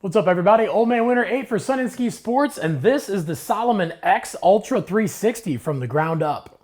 What's up everybody? Old Man Winter 8 for Sun and Ski Sports, and this is the Salomon X Ultra 360 from the ground up.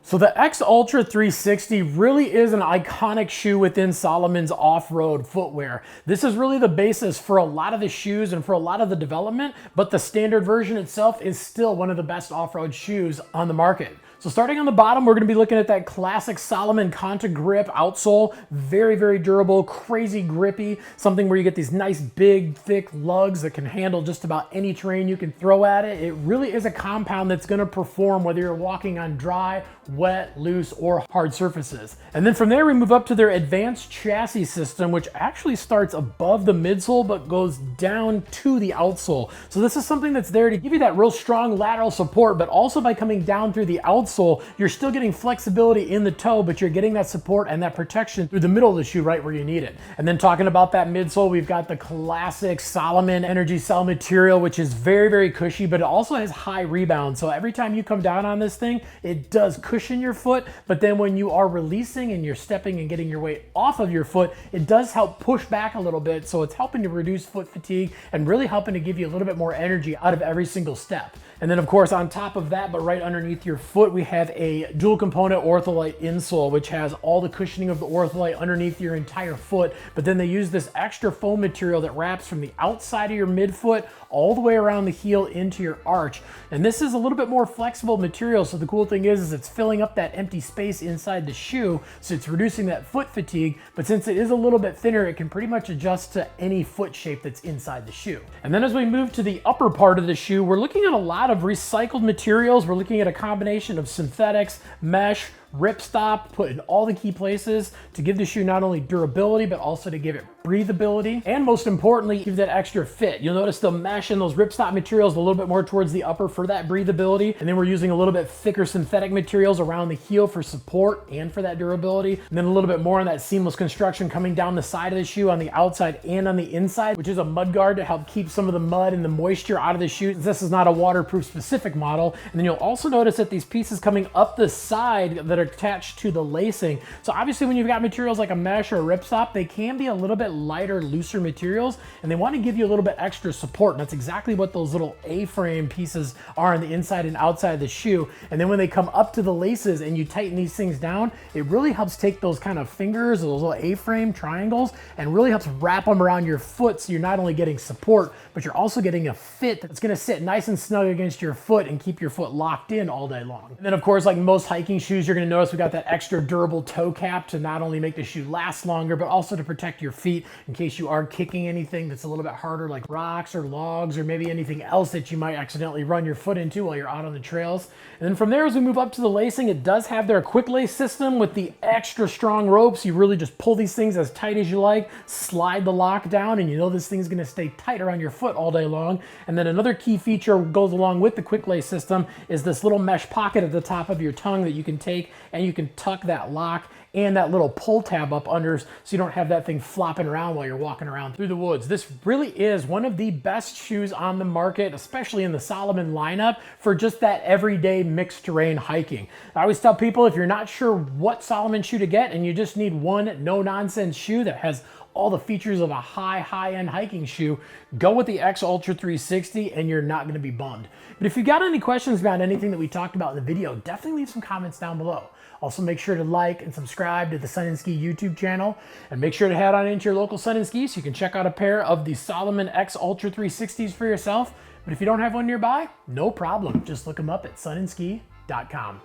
So the X Ultra 360 really is an iconic shoe within Salomon's off-road footwear. This is really the basis for a lot of the shoes and for a lot of the development, but the standard version itself is still one of the best off-road shoes on the market. So starting on the bottom, we're going to be looking at that classic Salomon Conta Grip outsole. Very, very durable, crazy grippy, something where you get these nice big, thick lugs that can handle just about any terrain you can throw at it. It really is a compound that's going to perform whether you're walking on dry, wet, loose, or hard surfaces. And then from there, we move up to their advanced chassis system, which actually starts above the midsole, but goes down to the outsole. So this is something that's there to give you that real strong lateral support, but also by coming down through the outsole, you're still getting flexibility in the toe, but you're getting that support and that protection through the middle of the shoe right where you need it. And then talking about that midsole, we've got the classic Salomon Energy Cell material, which is very, very cushy, but it also has high rebound. So every time you come down on this thing, it does cushion your foot, but then when you are releasing and you're stepping and getting your weight off of your foot, it does help push back a little bit. So it's helping to reduce foot fatigue and really helping to give you a little bit more energy out of every single step. And then of course, on top of that, but right underneath your foot, we have a dual component ortholite insole, which has all the cushioning of the ortholite underneath your entire foot. But then they use this extra foam material that wraps from the outside of your midfoot all the way around the heel into your arch. And this is a little bit more flexible material. So the cool thing is it's filling up that empty space inside the shoe. So it's reducing that foot fatigue. But since it is a little bit thinner, it can pretty much adjust to any foot shape that's inside the shoe. And then as we move to the upper part of the shoe, we're looking at a lot of recycled materials. We're looking at a combination of synthetics, mesh, ripstop, put in all the key places to give the shoe not only durability, but also to give it breathability. And most importantly, give that extra fit. You'll notice the mesh and those ripstop materials a little bit more towards the upper for that breathability. And then we're using a little bit thicker synthetic materials around the heel for support and for that durability. And then a little bit more on that seamless construction coming down the side of the shoe on the outside and on the inside, which is a mud guard to help keep some of the mud and the moisture out of the shoe. This is not a waterproof specific model. And then you'll also notice that these pieces coming up the side that are attached to the lacing. So obviously when you've got materials like a mesh or a ripstop, they can be a little bit lighter, looser materials, and they want to give you a little bit extra support. And that's exactly what those little A-frame pieces are on the inside and outside of the shoe. And then when they come up to the laces and you tighten these things down, it really helps take those kind of fingers, those little A-frame triangles, and really helps wrap them around your foot. So you're not only getting support, but you're also getting a fit that's going to sit nice and snug against your foot and keep your foot locked in all day long. And then of course, like most hiking shoes, you're going to notice we got that extra durable toe cap to not only make the shoe last longer, but also to protect your feet in case you are kicking anything that's a little bit harder, like rocks or logs or maybe anything else that you might accidentally run your foot into while you're out on the trails. And then from there, as we move up to the lacing, it does have their quick lace system with the extra strong ropes. You really just pull these things as tight as you like, slide the lock down, and you know this thing's going to stay tight around your foot all day long. And then another key feature goes along with the quick lace system is this little mesh pocket at the top of your tongue that you can take and you can tuck that lock and that little pull tab up under so you don't have that thing flopping around while you're walking around through the woods. This really is one of the best shoes on the market, especially in the Salomon lineup, for just that everyday mixed terrain hiking. I always tell people if you're not sure what Salomon shoe to get and you just need one no-nonsense shoe that has all the features of a high-end hiking shoe, go with the X Ultra 360 and you're not going to be bummed. But if you got any questions about anything that we talked about in the video, definitely leave some comments down below. Also, make sure to like and subscribe to the Sun and Ski YouTube channel, and make sure to head on into your local Sun and Ski so you can check out a pair of the Salomon X Ultra 360s for yourself. But if you don't have one nearby, no problem. Just look them up at sunandski.com.